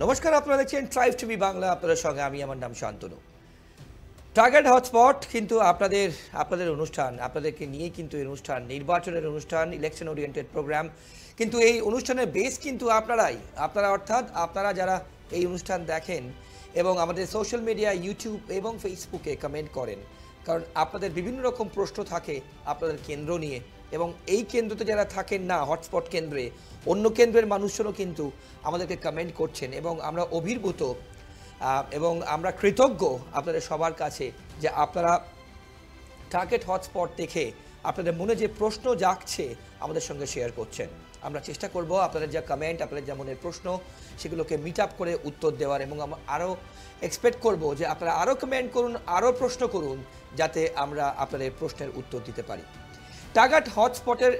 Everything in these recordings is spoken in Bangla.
নমস্কার, আপনারা দেখছেন ট্রাইব টিভি বাংলা। আপনাদের সঙ্গে আমি, আমার নাম শান্তনু। টার্গেট হটস্পট কিন্তু আপনাদের অনুষ্ঠান, আপনাদেরকে নিয়ে কিন্তু এই অনুষ্ঠান নির্বাচনের অনুষ্ঠান, ইলেকশন ওরিয়েন্টেড প্রোগ্রাম। কিন্তু এই অনুষ্ঠানের বেস কিন্তু আপনারা অর্থাৎ আপনারা যারা এই অনুষ্ঠান দেখেন এবং আমাদের সোশ্যাল মিডিয়া, ইউটিউব এবং ফেসবুকে কমেন্ট করেন, কারণ আপনাদের বিভিন্ন রকম প্রশ্ন থাকে আপনাদের কেন্দ্র নিয়ে। এবং এই কেন্দ্রতে যারা থাকেন না, হটস্পট কেন্দ্রে, অন্য কেন্দ্রের মানুষজনও কিন্তু আমাদেরকে কমেন্ট করছেন এবং আমরা অভিভূত এবং আমরা কৃতজ্ঞ আপনাদের সবার কাছে যে আপনারা টার্গেট হটস্পট দেখে আপনাদের মনে যে প্রশ্ন জাগছে আমাদের সঙ্গে শেয়ার করছেন। আমরা চেষ্টা করব আপনাদের যা কমেন্ট, আপনাদের যা মনের প্রশ্ন, সেগুলোকে মিট আপ করে উত্তর দেওয়ার, এবং আরও এক্সপেক্ট করব যে আপনারা আরও কমেন্ট করুন, আরও প্রশ্ন করুন, যাতে আমরা আপনাদের প্রশ্নের উত্তর দিতে পারি। টার্গেট হটস্পটের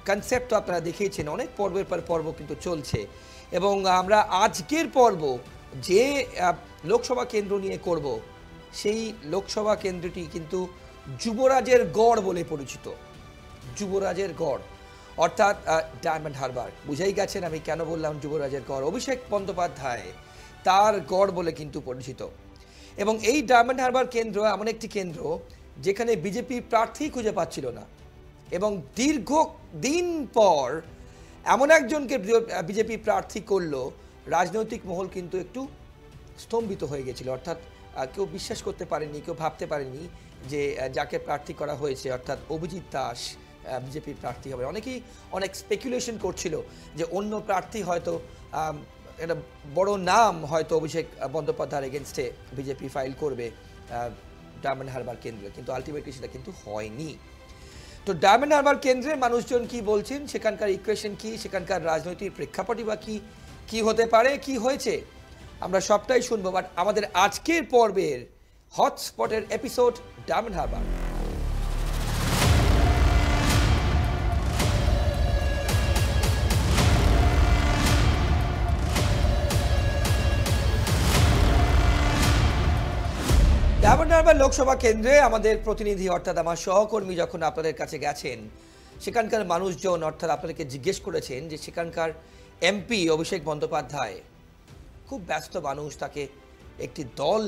কনসেপ্ট তো আপনারা দেখিয়েছেন, অনেক পর্বের পর পর্ব কিন্তু চলছে, এবং আমরা আজকের পর্ব যে লোকসভা কেন্দ্র নিয়ে করব, সেই লোকসভা কেন্দ্রটি কিন্তু যুবরাজের গড় বলে পরিচিত। যুবরাজের গড় অর্থাৎ ডায়মন্ড হারবার। বুঝেই গেছেন আমি কেন বললাম যুবরাজের গড়। অভিষেক বন্দ্যোপাধ্যায় তার গড় বলে কিন্তু পরিচিত। এবং এই ডায়মন্ড হারবার কেন্দ্র এমন একটি কেন্দ্র যেখানে বিজেপি প্রার্থী খুঁজে পাচ্ছিল না, এবং দীর্ঘ দিন পর এমন একজনকে বিজেপি প্রার্থী করলো, রাজনৈতিক মহল কিন্তু একটু স্তম্ভিত হয়ে গেছিল। অর্থাৎ কেউ বিশ্বাস করতে পারেনি, কেউ ভাবতে পারেনি যে যাকে প্রার্থী করা হয়েছে অর্থাৎ অভিজিৎ দাস বিজেপির প্রার্থী হবে। অনেকেই অনেক স্পেকুলেশন করছিল যে অন্য প্রার্থী হয়তো একটা বড় নাম হয়তো অভিষেক বন্দ্যোপাধ্যায়ের এগেনস্টে বিজেপি ফাইল করবে ডায়মন্ড হারবার কেন্দ্রে, কিন্তু আলটিমেটলি সেটা কিন্তু হয়নি। তো ডায়মন্ড হারবার কেন্দ্রের মানুষজন কি বলছেন, সেখানকার ইকুয়েশন কি, সেখানকার রাজনৈতিক প্রেক্ষাপটই বা কি হতে পারে, কি হয়েছে, আমরা সবটাই শুনবো। বাট আমাদের আজকের পর্বের হটস্পটের এপিসোড ডায়মন্ড হারবার। ডায়মন্ড হারবার লোকসভা কেন্দ্রে আমাদের প্রতিনিধি অর্থাৎ আমার সহকর্মী যখন আপনাদের কাছে গেছেন, সেখানকার মানুষজন অর্থাৎ আপনাদেরকে জিজ্ঞেস করেছেন যে সেখানকার এমপি অভিষেক বন্দ্যোপাধ্যায় খুব ব্যস্ত মানুষ, তাকে একটি দল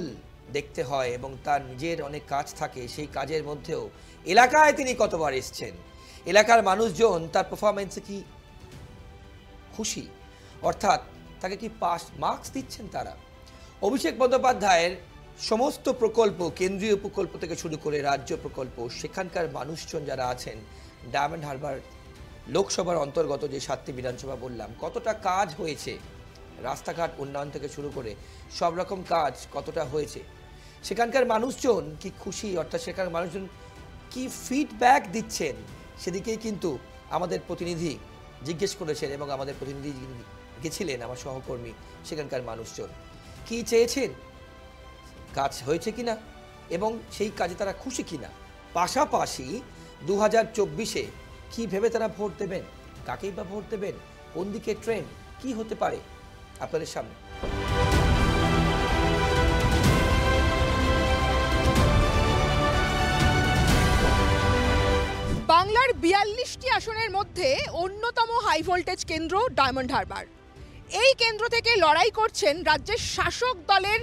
দেখতে হয় এবং তার নিজের অনেক কাজ থাকে, সেই কাজের মধ্যেও এলাকায় তিনি কতবার এসছেন, এলাকার মানুষজন তার পারফরমেন্সে কি খুশি, অর্থাৎ তাকে কি পাস মার্কস দিচ্ছেন তারা। অভিষেক বন্দ্যোপাধ্যায়ের সমস্ত প্রকল্প, কেন্দ্রীয় প্রকল্প থেকে শুরু করে রাজ্য প্রকল্প, সেখানকার মানুষজন যারা আছেন ডায়মন্ড হারবার লোকসভার অন্তর্গত যে 7টি বিধানসভা বললাম, কতটা কাজ হয়েছে, রাস্তাঘাট উন্নয়ন থেকে শুরু করে সব রকম কাজ কতটা হয়েছে, সেখানকার মানুষজন কি খুশি, অর্থাৎ সেখানকার মানুষজন কি ফিডব্যাক দিচ্ছেন, সেদিকেই কিন্তু আমাদের প্রতিনিধি জিজ্ঞেস করেছেন। এবং আমাদের প্রতিনিধি গেছিলেন, আমার সহকর্মী, সেখানকার মানুষজন কি চেয়েছেন, কাজ হয়েছে কিনা এবং সেই কাজে তারা খুশি কিনা, পাশাপাশি 2024-এ কি ভেবে তারা ভোট দেবেন, কাকেই বা ভোট দেবেন, কোন দিকে ট্রেন্ড কি হতে পারে আপনাদের সামনে। বাংলার 42টি আসনের মধ্যে অন্যতম হাই ভোল্টেজ কেন্দ্র ডায়মন্ড হারবার। এই কেন্দ্র থেকে লড়াই করছেন রাজ্যের শাসক দলের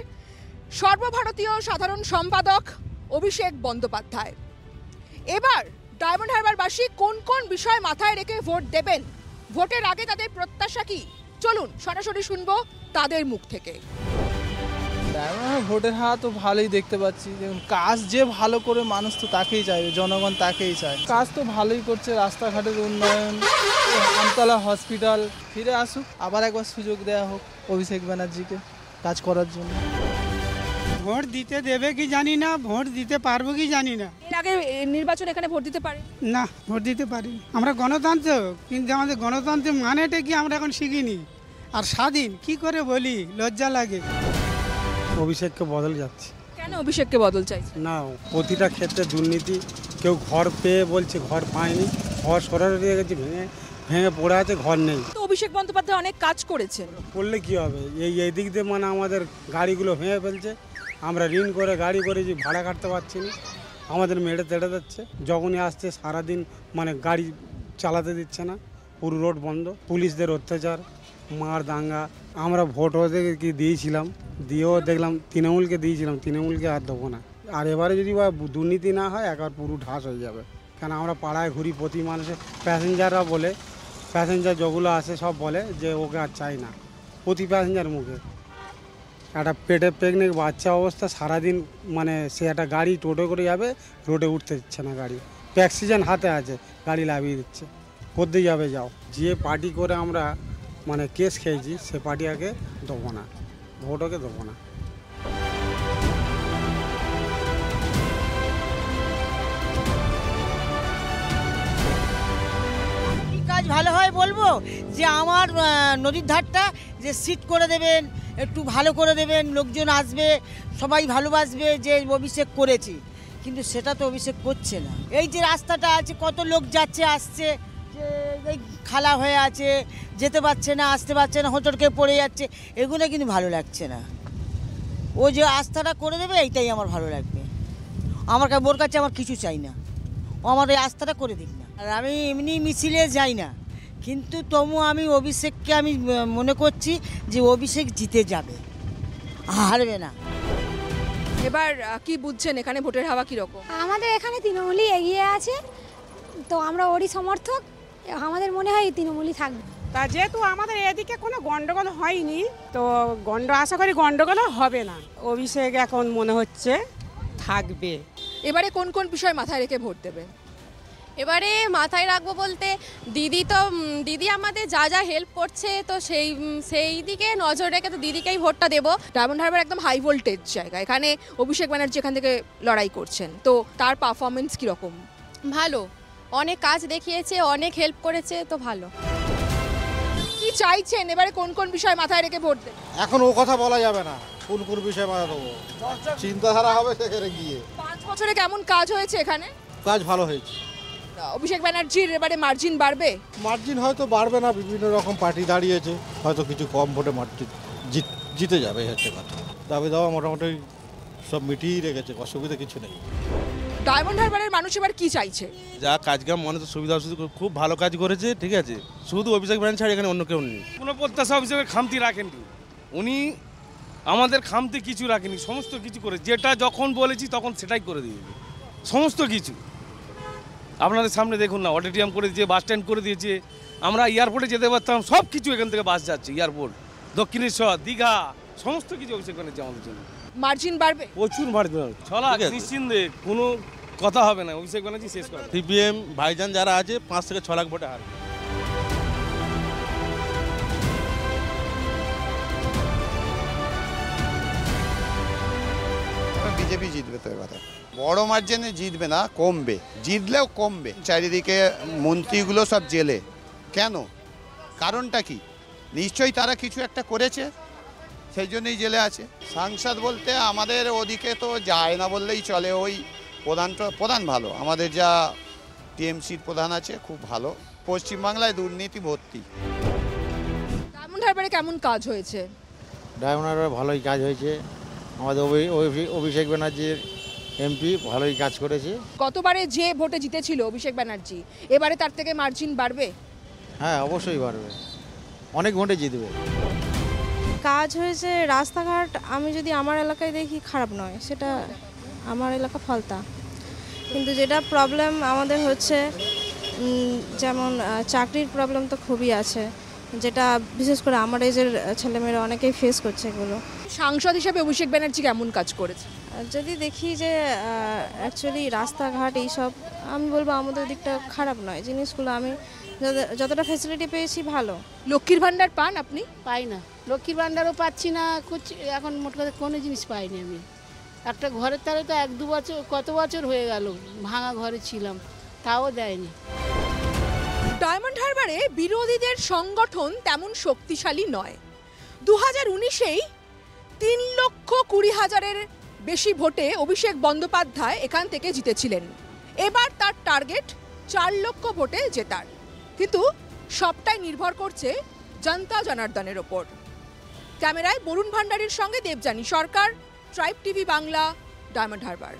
সর্বভারতীয় সাধারণ সম্পাদক অভিষেক বন্দ্যোপাধ্যায়। এবার ডায়মন্ড হারবারবাসী কোন কোন বিষয় মাথায় রেখে ভোট দেবেন, ভোটের আগে তাদের প্রত্যাশা কি, চলুন সরাসরি শুনবো তাদের মুখ থেকে। ভোটের হার তো ভালোই দেখতে পাচ্ছি, দেখুন কাজ যে ভালো করে মানুষ তো তাকেই চাইবে, জনগণ তাকেই চায়। কাজ তো ভালোই করছে, রাস্তাঘাটের উন্নয়ন, আমতলা হসপিটাল। ফিরে আসুক, আবার একবার সুযোগ দেওয়া হোক অভিষেক ব্যানার্জিকে কাজ করার জন্য। ভোট দিতে দেবে কি জানি না, ভোট দিতে পারবো কি জানি না। এর আগে নির্বাচন এখানে ভোট দিতে পারে না, ভোট দিতে পারি। আমরা গণতন্ত্র, কিন্তু আমাদের গণতন্ত্রের মানেটা কি আমরা এখন শিখিনি। আর স্বাধীন কি করে বলি, লজ্জা লাগে। অভিষেককে বদল যাচ্ছে। কেন অভিষেককে বদল চাইছে? না, প্রতিটা ক্ষেত্রে দুর্নীতি, কেউ ঘর পেয়ে বলছে ঘর পায়নি, ঘর সরাসরি দিয়ে গেছে, ভেঙে পড়ে আছে, ঘর নেই। তো অভিষেক বন্দ্যোপাধ্যায় অনেক কাজ করেছেন, করলে কি হবে, এই দিক দিয়ে মানে আমাদের গাড়িগুলো ভেঙে ফেলছে, আমরা ঋণ করে গাড়ি করেছি, ভাড়া কাটতে পারছি না, আমাদের মেরে তেড়ে যাচ্ছে, যখনই আসছে সারাদিন মানে গাড়ি চালাতে দিচ্ছে না, পুরো রোড বন্ধ, পুলিশদের অত্যাচার, মার দাঙ্গা। আমরা ভোট ওদেরকে দিয়েছিলাম, দিয়েও দেখলাম তৃণমূলকে দিয়েছিলাম, তৃণমূলকে আর দেবো না। আর এবারে যদি বা দুর্নীতি না হয় একবার পুরো ঢাস হয়ে যাবে। কারণ আমরা পাড়ায় ঘুরি, প্রতি মানুষের প্যাসেঞ্জাররা বলে, প্যাসেঞ্জার যেগুলো আসে সব বলে যে ওকে আর চাই না। প্রতি প্যাসেঞ্জার মুখে একটা পেটে প্রেগনেন্ট বাচ্চা অবস্থা, সারাদিন মানে সে একটা গাড়ি টোটো করে যাবে, রোডে উঠতে দিচ্ছে না গাড়ি, অক্সিজেন হাতে আছে, গাড়ি লাভিয়ে দিচ্ছে, কোথায় যাবে যাও। যে পার্টি করে আমরা মানে কেস খেয়েছি সে পার্টি আগে দেবো না, ভোট ওকে দেবো না। কাজ ভালো হয় বলবো যে আমার নদীর ধারটা যে সিট করে দেবেন, একটু ভালো করে দেবেন, লোকজন আসবে, সবাই ভালোবাসবে যে অভিষেক করেছি, কিন্তু সেটা তো অভিষেক করছে না। এই যে রাস্তাটা আছে, কত লোক যাচ্ছে আসছে, যে এই খালা হয়ে আছে, যেতে পারছে না, আসতে পারছে না, হোঁচটকে পড়ে যাচ্ছে, এগুলো কিন্তু ভালো লাগছে না। ও যে রাস্তাটা করে দেবে এইটাই আমার ভালো লাগবে। ওর কাছে আমার কিছু চাই না, ও আমার এই রাস্তাটা করে দিক না। আর আমি এমনি মিছিলে যাই না, কিন্তু তবু আমি অভিষেককে আমি মনে করছি যে অভিষেক জিতে যাবে, হারবে না। এবার কি বুঝছেন এখানে ভোটের হাওয়া কীরকম? আমাদের এখানে তৃণমূলই এগিয়ে আছে, তো আমরা ওরই সমর্থক, আমাদের মনে হয় তৃণমূলই থাকবে। তা যেহেতু আমাদের এদিকে কোনো গন্ডগোল হয়নি, তো আশা করি গন্ডগোলও হবে না। অভিষেক এখন মনে হচ্ছে থাকবে। এবারে কোন কোন বিষয় মাথায় রেখে ভোট দেবে? এবারে মাথায় রাখবো বলতে দিদি আমাদের যা যা হেল্প করছে, তো সেই দিকে নজর রেখে তো দিদিকেই ভোটটা দেবো। ডায়মন্ড হারবার একদম হাই ভোল্টেজ জায়গা, এখানে অভিষেক ব্যানার্জি এখান থেকে লড়াই করছেন, তো তার পারফরমেন্স কীরকম? ভালো, অনেক কাজ দেখিয়েছে, অনেক হেল্প করেছে, তো ভালো। কি চাইছেন এবারে কোন কোন বিষয় মাথায় রেখে ভোট দেবেন? এখন ও কথা বলা যাবে না, কোন কোন বিষয়ে মাথা দেবো, চিন্তাধারা হবে সেখানে গিয়ে। 5 বছরে কেমন কাজ হয়েছে এখানে? কাজ ভালো হয়েছে। অভিষেক ব্যানার্জির এবারে মার্জিন বাড়বে? মার্জিন হয়তো বাড়বে না, বিভিন্ন রকম পার্টি দাঁড়িয়েছে, হয়তো কিছু কম ভোটে মার্জিন জিতে যাবে, হচ্ছে কথা। দাবি দাওয়া মোটামুটি সব মিটিয়ে রেখেছে, অসুবিধা কিছু নেই। ডায়মন্ড হারবারের মানুষ এবার কি চাইছে? যা কাজকাম মনে তো সুবিধা অসুবিধা খুব ভালো কাজ করেছে, ঠিক আছে, শুধু অভিষেক ব্যানার্জি ছাড়া এখানে অন্য কেউ নেই। কোনো প্রত্যাশা অভিষেকের খামতি রাখেননি উনি, আমাদের খামতি কিছু রাখেনি, সমস্ত কিছু করে, যেটা যখন বলেছি তখন সেটাই করে দিয়েছে, সমস্ত কিছু। আপনাদের সামনে দেখুন না, অডিটোরিয়াম করে দিয়েছে, বাস স্ট্যান্ড করে দিয়েছে, আমরা এয়ারপোর্টে যেতে পারতাম, সব কিছু এখান থেকে বাস যাচ্ছে, এয়ারপোর্ট, দক্ষিণেশ্বর, দীঘা, সমস্ত কিছু অভিষেক ব্যানার্জি আমাদের জন্য। মার্জিন বাড়বে? প্রচুর বাড়বে, ছলা নিশ্চিন্তে, কোনো কথা হবে না, অভিষেক ব্যানার্জি শেষ করে। সিপিএম ভাইজান যারা আছে 5 থেকে 6 লাখ ভোটে হারবে। বিজেপি জিতবে, তো এবারে বড় মার্জিনে জিতবে না, কমবে, জিতলেও কমবে। চারিদিকে মন্ত্রীগুলো সব জেলে, কেন? কারণটা কি? নিশ্চয়ই তারা কিছু একটা করেছে, সেই জন্যই জেলে আছে। সাংসদ বলতে আমাদের ওদিকে তো যায় না বললেই চলে, ওই প্রধান ভালো, আমাদের যা টিএমসির প্রধান আছে খুব ভালো। পশ্চিমবাংলায় দুর্নীতি ভর্তি। ডায়মন্ড হারবারে কেমন কাজ হয়েছে? ডায়মন্ড হারবারে ভালোই কাজ হয়েছে, আমাদের অভিষেক ব্যানার্জির এমপি ভালোই কাজ করেছে। গতবারে যে ভোটে জিতেছিল অভিষেক ব্যানার্জি, এবারে তার থেকে মার্জিন বাড়বে? হ্যাঁ, অবশ্যই বাড়বে, অনেক ভোটে জিতবে। কাজ হয়েছে, রাস্তাঘাট আমি যদি আমার এলাকায় দেখি খারাপ নয়, সেটা আমার এলাকা ফলতা, কিন্তু যেটা প্রবলেম আমাদের হচ্ছে, যেমন চাকরির প্রবলেম তো খুবই আছে, যেটা বিশেষ করে আমার এজের ছেলেমেয়েরা অনেকেই ফেস করছে এগুলো। সাংসদ হিসেবে অভিষেক ব্যানার্জি কেমন কাজ করেছে? যদি দেখি যে অ্যাকচুয়ালি রাস্তাঘাট এইসব, আমি বলবো আমাদের দিকটা খারাপ নয়, জিনিসগুলো আমি যতটা ফ্যাসিলিটি পেয়েছি ভালো। লক্ষ্মীর ভাণ্ডার পান আপনি? পাই না, লক্ষ্মীর ভাণ্ডারও পাচ্ছি না, এখন মোট কথা কোনো জিনিস পাইনি আমি। একটা ঘরের তারে তো 1-2 বছর, কত বছর হয়ে গেল ভাঙা ঘরে ছিলাম, তাও দেয়নি। ডায়মন্ড হারবারে বিরোধীদের সংগঠন তেমন শক্তিশালী নয়। 2019-এই 3,20,000-এর বেশি ভোটে অভিষেক বন্দ্যোপাধ্যায় এখান থেকে জিতেছিলেন। এবার তার টার্গেট 4 লক্ষ ভোটে জেতার, কিন্তু সবটাই নির্ভর করছে জনতা জনার্দনের ওপর। ক্যামেরায় বরুণ ভান্ডারীর সঙ্গে Debjani Sarkar, Tribe TV Bangla, Diamond Harbour.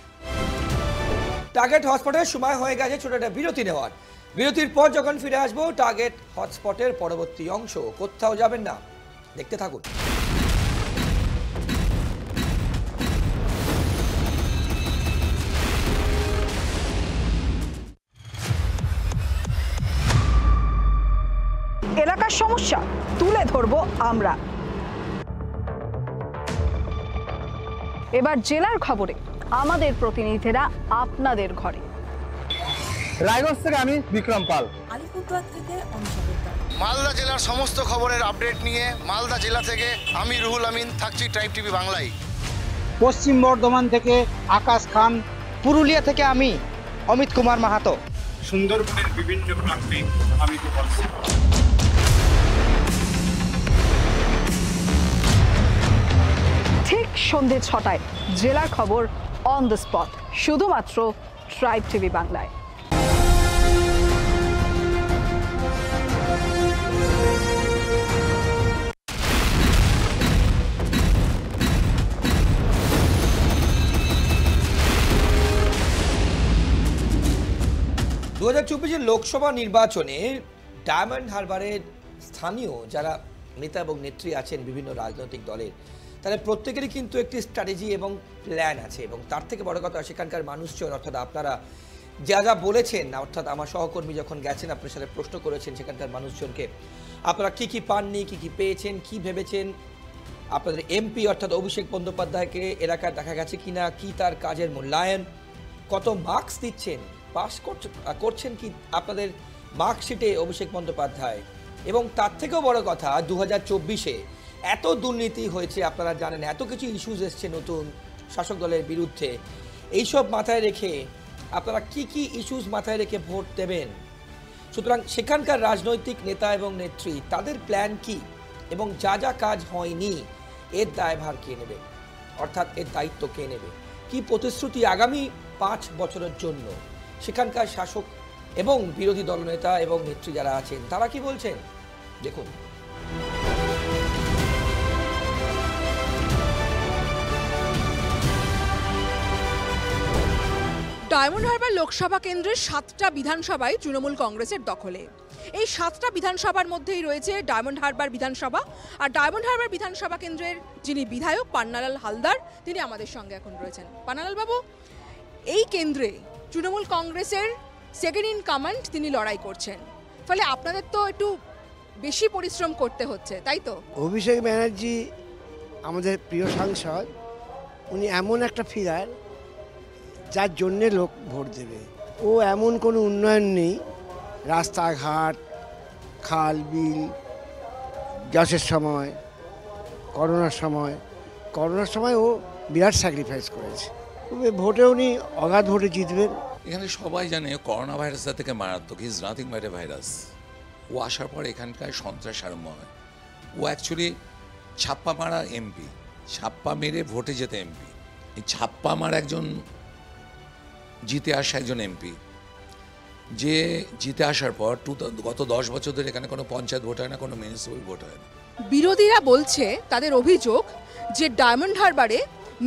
Target হটস্পটের সময় হয়ে গেছে ছোট একটা বিরতি নেওয়ার। বিরতির পর যখন ফিরে আসবো, টার্গেট হটস্পটের পরবর্তী অংশ, কোথাও যাবেন না। দেখতে থাকুন। এলাকার সমস্যা তুলে ধরবো আমরা। এবার জেলার খবরে আমাদের প্রতিনিধিরা আপনাদের ঘরে। রায়গঞ্জ থেকে আমি বিক্রম পাল, আলিপুরদুয়ার থেকে অনুষা। মালদা জেলার সমস্ত খবরের আপডেট নিয়ে মালদা জেলা থেকে আমি রুহুল আমিন থাকছি ট্রাইব টিভি বাংলায়। পশ্চিম বর্ধমান থেকে আকাশ খান, পুরুলিয়া থেকে আমি অমিত কুমার মাহাতো, সুন্দরবনের বিভিন্ন প্রান্তে আমি ঠিক সন্ধে 6টায় জেলার খবর অন দ্য স্পট, শুধুমাত্র ট্রাইব টিভি বাংলায়। 2024 লোকসভা নির্বাচনে ডায়মন্ড হারবারের স্থানীয় যারা নেতা এবং নেত্রী আছেন বিভিন্ন রাজনৈতিক দলের, তাদের প্রত্যেকেরই কিন্তু একটি স্ট্র্যাটেজি এবং প্ল্যান আছে, এবং তার থেকে বড় কথা সেখানকার মানুষজন অর্থাৎ আপনারা যা যা বলেছেন, অর্থাৎ আমার সহকর্মী যখন গেছেন আপনার সাথে প্রশ্ন করেছেন সেখানকার মানুষজনকে আপনারা কি কি পাননি, কি কি পেয়েছেন, কি ভেবেছেন, আপনাদের এমপি অর্থাৎ অভিষেক বন্দ্যোপাধ্যায়কে এলাকায় দেখা গেছে কিনা, কি তার কাজের মূল্যায়ন, কত মার্কস দিচ্ছেন, পাস করছেন কি আপনাদের মার্কশিটে অভিষেক বন্দ্যোপাধ্যায়, এবং তার থেকেও বড় কথা 2024-এ এত দুর্নীতি হয়েছে আপনারা জানেন, এত কিছু ইস্যুস এসছে নতুন শাসক দলের বিরুদ্ধে, এইসব মাথায় রেখে আপনারা কি কি ইস্যুস মাথায় রেখে ভোট দেবেন। সুতরাং সেখানকার রাজনৈতিক নেতা এবং নেত্রী তাদের প্ল্যান কি, এবং যা যা কাজ হয়নি এর দায়ভার কে নেবে, অর্থাৎ এর দায়িত্ব কে নেবে, কি প্রতিশ্রুতি আগামী 5 বছরের জন্য সেখানকার শাসক এবং বিরোধী দলনেতা এবং নেত্রী যারা আছেন তারা কি বলছেন দেখুন। ডায়মন্ড হারবার লোকসভা কেন্দ্রের 7টা বিধানসভায় তৃণমূল কংগ্রেসের দখলে। এই 7টা বিধানসভার মধ্যেই রয়েছে ডায়মন্ড হারবার বিধানসভা, আর ডায়মন্ড হারবার বিধানসভা কেন্দ্রের যিনি বিধায়ক পান্নালাল হালদার তিনি আমাদের সঙ্গে এখন রয়েছেন। পান্নালাল বাবু, এই কেন্দ্রে তৃণমূল কংগ্রেসের সেকেন্ড ইন কমান্ড তিনি লড়াই করছেন, ফলে আপনাদের তো একটু বেশি পরিশ্রম করতে হচ্ছে, তাই তো? অভিষেক ব্যানার্জি আমাদের প্রিয় সাংসদ, উনি এমন একটা ফিগার যার জন্যে লোক ভোট দেবে। ও এমন কোনো উন্নয়ন নেই, রাস্তাঘাট, খাল বিল, গ্যাসের সময়, করোনার সময় ও বিরাট স্যাক্রিফাইস করেছে। ভোটে উনি অগাধ ভোটে জিতবেন। এখানে সবাই জানে করোনা ভাইরাসটা থেকে মারাত্মক, is nothing but a virus. ও আসার পর এখানকার সন্ত্রাস আরম্ভ হয়। ও অ্যাকচুয়ালি ছাপ্পা মারা এমপি, ছাপ্পা মেরে ভোটে যেতে এমপি। এই ছাপ্পা মারা একজন জিতে আসা একজন এমপি, যে জিতে আসার পর গত 10 বছর ধরে এখানে কোনো পঞ্চায়েত ভোট হয় না, কোনো মিউনিসিপ্যাল ভোট হয় না। বিরোধীরা বলছে, তাদের অভিযোগ যে ডায়মন্ড হারবারে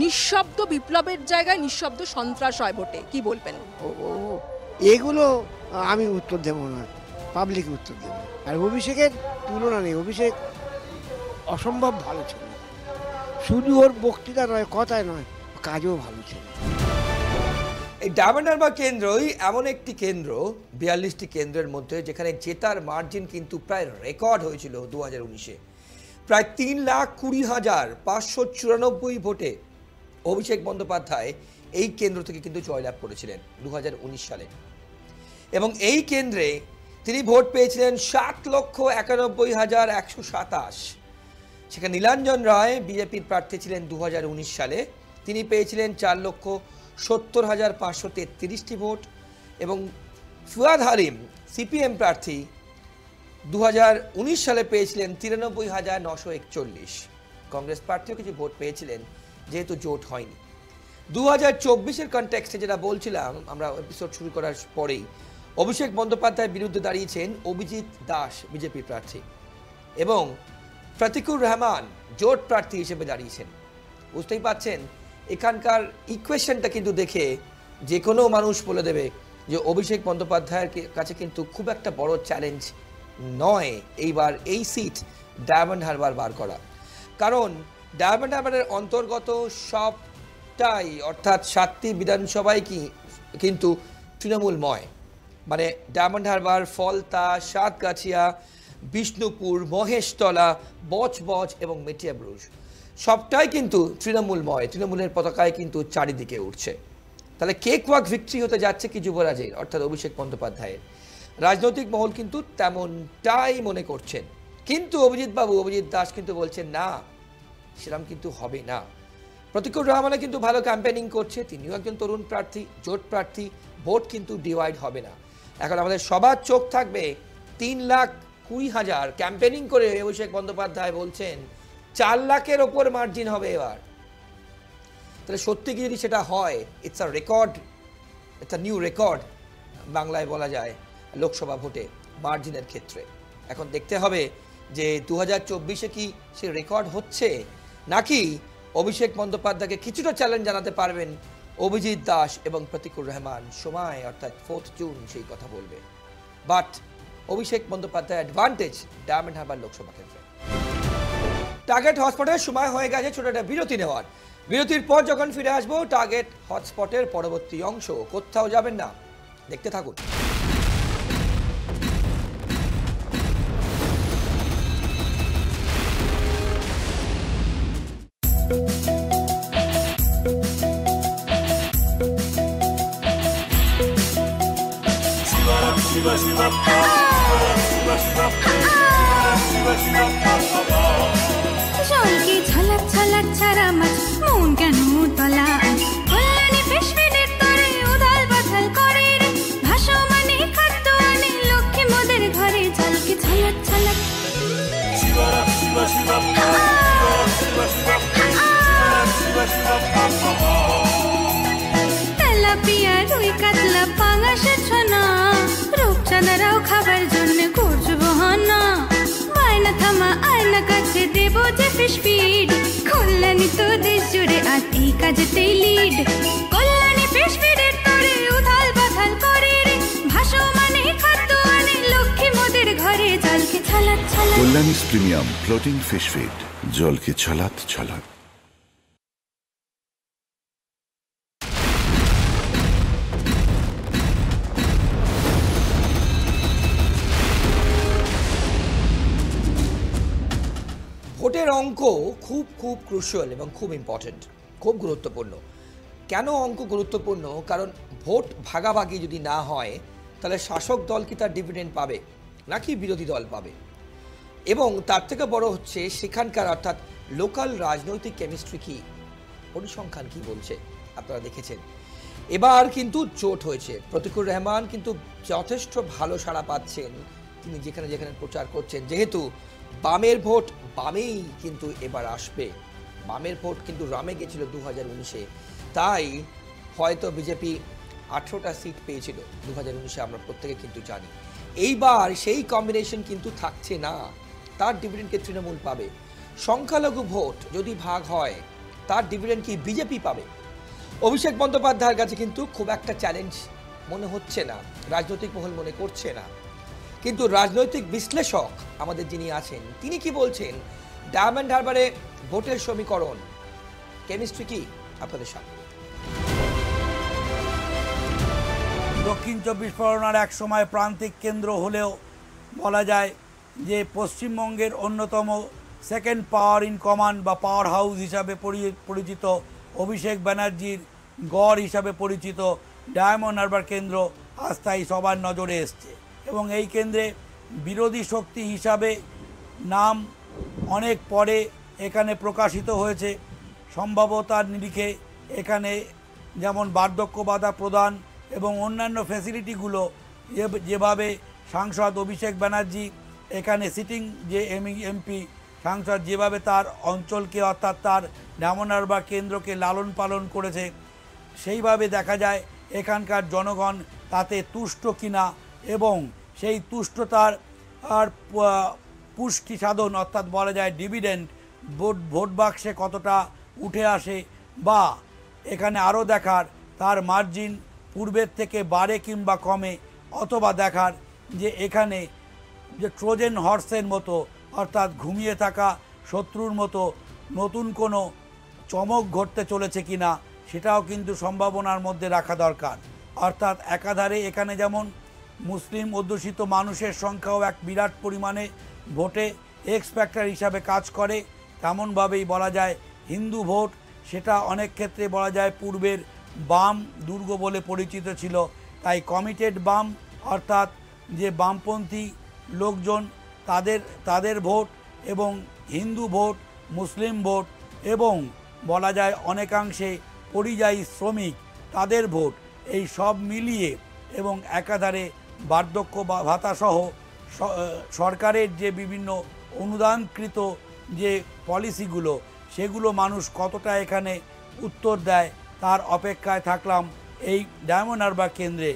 নিঃশব্দ বিপ্লবের জায়গায় নিঃশব্দ সন্ত্রাস হয় ভোটে, কি বলবেন? এগুলো আমি উত্তর দেব না, পাবলিক উত্তর দেব। আর অভিষেকের তুলনা নেই, অভিষেক অসম্ভব ভালো ছিল, শুধু ওর বক্তৃতা নয়, কথায় নয়, কাজও ভালো ছিল। এই ডায়মন্ড হারবার কেন্দ্রই এমন একটি কেন্দ্র 42টি কেন্দ্রের মধ্যে যেখানে জেতার মার্জিন কিন্তু প্রায় রেকর্ড হয়েছিল 2019-এ। প্রায় 3,20,594 ভোটে অভিষেক বন্দ্যোপাধ্যায় এই কেন্দ্র থেকে কিন্তু জয়লাভ করেছিলেন 2019 সালে, এবং এই কেন্দ্রে তিনি ভোট পেয়েছিলেন 7,91,127। সেখানে নীলাঞ্জন রায় বিজেপির প্রার্থী ছিলেন 2019 সালে, তিনি পেয়েছিলেন 4,70,533টি ভোট, এবং ফুয়াদ হালিম সিপিএম প্রার্থী 2019 সালে পেয়েছিলেন 93,941। কংগ্রেস প্রার্থীও কিছু ভোট পেয়েছিলেন যেহেতু জোট হয়নি। 2024-এর কনটেক্সটে যেটা বলছিলাম আমরা এপিসোড শুরু করার পরেই, অভিষেক বন্দ্যোপাধ্যায়ের বিরুদ্ধে দাঁড়িয়েছেন অভিজিৎ দাস বিজেপি প্রার্থী, এবং প্রতিকুর রহমান জোট প্রার্থী হিসেবে দাঁড়িয়েছেন। বুঝতেই পাচ্ছেন এখানকার ইকুয়েশনটা কিন্তু দেখে যে কোনো মানুষ বলে দেবে যে অভিষেক বন্দ্যোপাধ্যায়ের কাছে কিন্তু খুব একটা বড় চ্যালেঞ্জ নয় এইবার এই সিট ডায়মন্ড হারবার বার করা। কারণ ডায়মন্ড হারবারের অন্তর্গত সবটাই অর্থাৎ 7টি বিধানসভায় কিন্তু তৃণমূলময়। মানে ডায়মন্ড হারবার, ফলতা, সাতগাছিয়া, বিষ্ণুপুর, মহেশতলা, বজবজ এবং মেটিয়াবুরুজ সবটাই কিন্তু তৃণমূলময়। তৃণমূলের পতাকায় কিন্তু চারিদিকে উঠছে। তাহলে কেক ওয়াক ভিক্টরি হতে যাচ্ছে কি যুবরাজের অর্থাৎ অভিষেক বন্দ্যোপাধ্যায়ের। রাজনৈতিক মহল কিন্তু তেমনটাই মনে করছেন। কিন্তু অভিজিৎ দাস কিন্তু বলছেন না, সেরকম কিন্তু হবে না। প্রতিকুর রহমানও কিন্তু ভালো ক্যাম্পেনিং করছে, তিনিও একজন তরুণ প্রার্থী, জোট প্রার্থী, ভোট কিন্তু ডিভাইড হবে না। এখন আমাদের সবার চোখ থাকবে 3,20,000 ক্যাম্পেনিং করে অভিষেক বন্দ্যোপাধ্যায় বলছেন 4 লাখের ওপর মার্জিন হবে এবার। তাহলে সত্যি কি যদি সেটা হয়, it's a record, it's a new record বাংলায় বলা যায় লোকসভা ভোটে মার্জিনের ক্ষেত্রে। এখন দেখতে হবে যে 2024-এ কি সে রেকর্ড হচ্ছে, নাকি অভিষেক বন্দ্যোপাধ্যায়কে কিছুটা চ্যালেঞ্জ জানাতে পারবেন অভিজিৎ দাস এবং প্রতিকুর রহমান। সময় অর্থাৎ 4 জুন সেই কথা বলবে। But Abhishek Bandyopadhyay advantage diamond Harbour Lok Sabha ক্ষেত্রে। টার্গেট হটস্পটের সময় হয়ে গেছে ছোট একটা বিরতি নেওয়ার। বিরতির পর যখন ফিরে আসবো টার্গেট হটস্পটের পরবর্তী অংশ, কোথাও যাবেন না, দেখতে থাকুন। জলকে ঝলক ঝলক ছাড়া মাছ মন কেন তলা কল্যাণী পেশমেদের তরে উদাল বাথাল করে রে ভাসমানে খাদ্য আনে লক্ষ্মী মোদের ঘরে জলকে ঝলক ঝলক তেলাপিয়া রুই কাতলা পাঙাশের ছনা রূপচাঁদারাও খাবার জন্য করছে বহানা বায়না থামা আয়না কাছে দেবো যে ফিশ ফিড কল্যাণী তো দেশ জুড়ে আর এই কাজেতেই লিড কল্যাণী ফিশ ফিডের তরে উথাল বাথাল করে রে ভাসমানে খাদ্য আনে লক্ষ্মী মোদের ঘরে জলকে ছলাৎ ছলাৎ Kalyani premium floating fish feed জলকে ছলাৎ ছলাৎ। ভোটের অঙ্ক খুব খুব ক্রুশিয়াল এবং খুব ইম্পর্টেন্ট, খুব গুরুত্বপূর্ণ। কেন অঙ্ক গুরুত্বপূর্ণ? কারণ ভোট ভাগাভাগি যদি না হয় তাহলে শাসক দল কি তার ডিভিডেন্ড পাবে নাকি বিরোধী দল পাবে, এবং তার থেকে বড় হচ্ছে সেখানকার অর্থাৎ লোকাল রাজনৈতিক কেমিস্ট্রি কি, পরিসংখ্যান কি বলছে। আপনারা দেখেছেন এবার কিন্তু জোট হয়েছে। প্রতিকুর রহমান কিন্তু যথেষ্ট ভালো সাড়া পাচ্ছেন তিনি যেখানে যেখানে প্রচার করছেন। যেহেতু বামের ভোট বামেই কিন্তু এবার আসবে, বামের ভোট কিন্তু রামে গেছিল 2019-এ, তাই হয়তো বিজেপি 18টা সিট পেয়েছিল 2019-এ, আমরা প্রত্যেকে কিন্তু জানি। এইবার সেই কম্বিনেশন কিন্তু থাকছে না, তার ডিভিডেন্ডকে তৃণমূল পাবে। সংখ্যালঘু ভোট যদি ভাগ হয় তার ডিভিডেন্ড কি বিজেপি পাবে? অভিষেক বন্দ্যোপাধ্যায়ের কাছে কিন্তু খুব একটা চ্যালেঞ্জ মনে হচ্ছে না, রাজনৈতিক মহল মনে করছে না। কিন্তু রাজনৈতিক বিশ্লেষক আমাদের যিনি আছেন তিনি কি বলছেন, ডায়মন্ড হারবারে ভোটের সমীকরণ কেমিস্ট্রি কি, আপনাদের সামনে। দক্ষিণ 24 পরগনার এক সময় প্রান্তিক কেন্দ্র হলেও বলা যায় যে পশ্চিমবঙ্গের অন্যতম সেকেন্ড পাওয়ার ইন কমান্ড বা পাওয়ার হাউস হিসাবে পরিচিত অভিষেক ব্যানার্জির গড় হিসাবে পরিচিত ডায়মন্ড হারবার কেন্দ্র আজ তাই সবার নজরে এসছে, এবং এই কেন্দ্রে বিরোধী শক্তি হিসাবে নাম অনেক পরে এখানে প্রকাশিত হয়েছে। সম্ভাব্যতার নিরিখে এখানে যেমন বার্ধক্য ভাতা প্রদান এবং অন্যান্য ফ্যাসিলিটিগুলো যেভাবে সাংসদ অভিষেক ব্যানার্জি এখানে সিটিং যে এমপি সাংসদ যেভাবে তার অঞ্চলকে অর্থাৎ তার ডায়মন্ড হারবার কেন্দ্রকে লালন পালন করেছে, সেইভাবে দেখা যায় এখানকার জনগণ তাতে তুষ্ট কিনা এবং সেই তুষ্টতার আর পুষ্টি সাধন অর্থাৎ বলা যায় ডিভিডেন্ড ভোট বাক্সে কতটা উঠে আসে, বা এখানে আরও দেখার তার মার্জিন পূর্বের থেকে বাড়ে কিংবা কমে, অথবা দেখার যে এখানে যে ট্রোজেন হর্সের মতো, অর্থাৎ ঘুমিয়ে থাকা শত্রুর মতো নতুন কোনো চমক ঘটতে চলেছে কিনা সেটাও কিন্তু সম্ভাবনার মধ্যে রাখা দরকার। অর্থাৎ একাধারে এখানে যেমন মুসলিম অধ্যুষিত মানুষের সংখ্যাও এক বিরাট পরিমাণে ভোটে এক্স ফ্যাক্টর হিসাবে কাজ করে, তেমনভাবেই বলা যায় হিন্দু ভোট সেটা অনেক ক্ষেত্রে বলা যায় পূর্বের বাম দুর্গ বলে পরিচিত ছিল। তাই কমিটেড বাম অর্থাৎ যে বামপন্থী লোকজন তাদের ভোট এবং হিন্দু ভোট, মুসলিম ভোট এবং বলা যায় অনেকাংশে পরিযায়ী শ্রমিক তাদের ভোট, এই সব মিলিয়ে এবং একাধারে বার্ধক্য ভাতাসহ সরকারের যে বিভিন্ন অনুদানকৃত যে পলিসিগুলো সেগুলো মানুষ কতটা এখানে উত্তর দেয় তার অপেক্ষায় থাকলাম এই ডায়মন্ড হারবার কেন্দ্রে।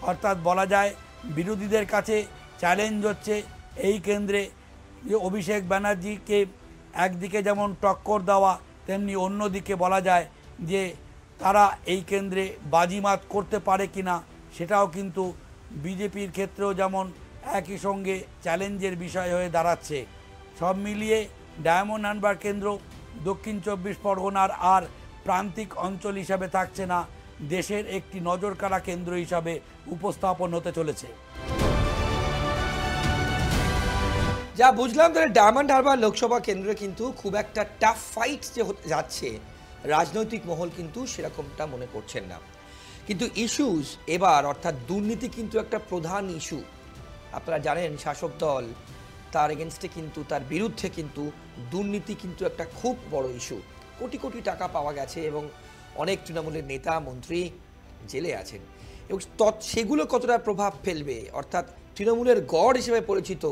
অর্থাৎ বলা যায় বিরোধীদের কাছে চ্যালেঞ্জ হচ্ছে এই কেন্দ্রে যে অভিষেক ব্যানার্জিকে একদিকে যেমন টক্কর দেওয়া, তেমনি অন্যদিকে বলা যায় যে তারা এই কেন্দ্রে বাজিমাত করতে পারে কিনা সেটাও কিন্তু বিজেপির ক্ষেত্রেও যেমন একই সঙ্গে চ্যালেঞ্জের বিষয় হয়ে দাঁড়াচ্ছে। সব মিলিয়ে ডায়মন্ড হারবার কেন্দ্র দক্ষিণ 24 পরগনার আর প্রান্তিক অঞ্চল হিসাবে থাকছে না, দেশের একটি নজরকাড়া কেন্দ্র হিসাবে উপস্থাপন হতে চলেছে। যা বুঝলাম তাহলে ডায়মন্ড হারবার লোকসভা কেন্দ্রে কিন্তু খুব একটা টাফ ফাইট যে হতে যাচ্ছে রাজনৈতিক মহল কিন্তু সেরকমটা মনে করছেন না। কিন্তু ইস্যুস এবার অর্থাৎ দুর্নীতি কিন্তু একটা প্রধান ইস্যু। আপনারা জানেন শাসক দল তার এগেনস্টে কিন্তু তার বিরুদ্ধে কিন্তু দুর্নীতি কিন্তু একটা খুব বড় ইস্যু। কোটি কোটি টাকা পাওয়া গেছে এবং অনেক তৃণমূলের নেতা মন্ত্রী জেলে আছেন এবং সেগুলো কতটা প্রভাব ফেলবে, অর্থাৎ তৃণমূলের গড় হিসেবে পরিচিত,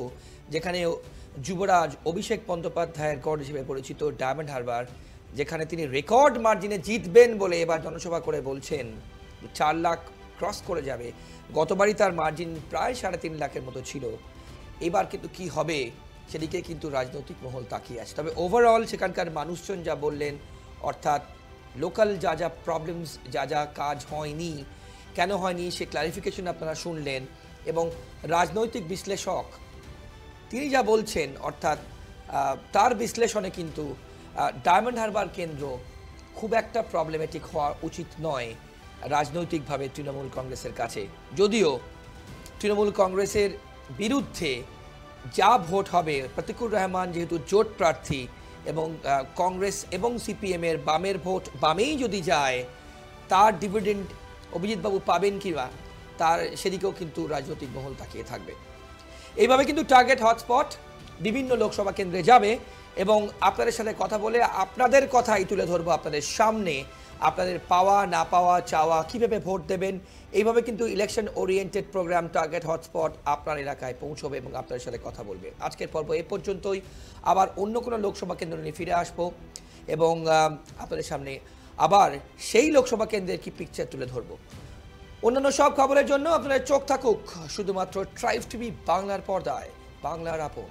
যেখানে যুবরাজ অভিষেক বন্দ্যোপাধ্যায়ের গড় হিসেবে পরিচিত ডায়মন্ড হারবার, যেখানে তিনি রেকর্ড মার্জিনে জিতবেন বলে এবার জনসভা করে বলছেন 4 লাখ ক্রস করে যাবে। গতবারই তার মার্জিন প্রায় 3.5 লাখের মতো ছিল। এবার কিন্তু কি হবে সেদিকে কিন্তু রাজনৈতিক মহল তাকিয়ে আছে। তবে ওভারঅল সেখানকার মানুষজন যা বললেন, অর্থাৎ লোকাল যা প্রবলেমস, যা কাজ হয়নি, কেন হয়নি সে ক্লারিফিকেশন আপনারা শুনলেন। এবং রাজনৈতিক বিশ্লেষক তিনি যা বলছেন, অর্থাৎ তার বিশ্লেষণে কিন্তু ডায়মন্ড হারবার কেন্দ্র খুব একটা প্রবলেমেটিক হওয়া উচিত নয় রাজনৈতিকভাবে তৃণমূল কংগ্রেসের কাছে। যদিও তৃণমূল কংগ্রেসের বিরুদ্ধে যা ভোট হবে, প্রতিকুর রহমান যেহেতু জোট প্রার্থী এবং কংগ্রেস এবং সিপিএমের বামের ভোট বামেই যদি যায়, তার ডিভিডেন্ড অভিজিৎবাবু পাবেন কিনা তার সেদিকেও কিন্তু রাজনৈতিক মহল তাকিয়ে থাকবে। এইভাবে কিন্তু টার্গেট হটস্পট বিভিন্ন লোকসভা কেন্দ্রে যাবে এবং আপনাদের সাথে কথা বলে আপনাদের কথাই তুলে ধরবো আপনাদের সামনে। আপনাদের পাওয়া না পাওয়া, চাওয়া, কীভাবে ভোট দেবেন, এইভাবে কিন্তু election oriented program target hotspot আপনার এলাকায় পৌঁছবে এবং আপনাদের সাথে কথা বলবে। আজকের পর্ব এ পর্যন্তই। আবার অন্য কোনো লোকসভা কেন্দ্র নিয়ে ফিরে আসবো এবং আপনাদের সামনে আবার সেই লোকসভা কেন্দ্রের কি পিকচার তুলে ধরবো। অন্যান্য সব খবরের জন্য আপনাদের চোখ থাকুক শুধুমাত্র ট্রাইব টিভি বাংলার পর্দায়। বাংলার আপন।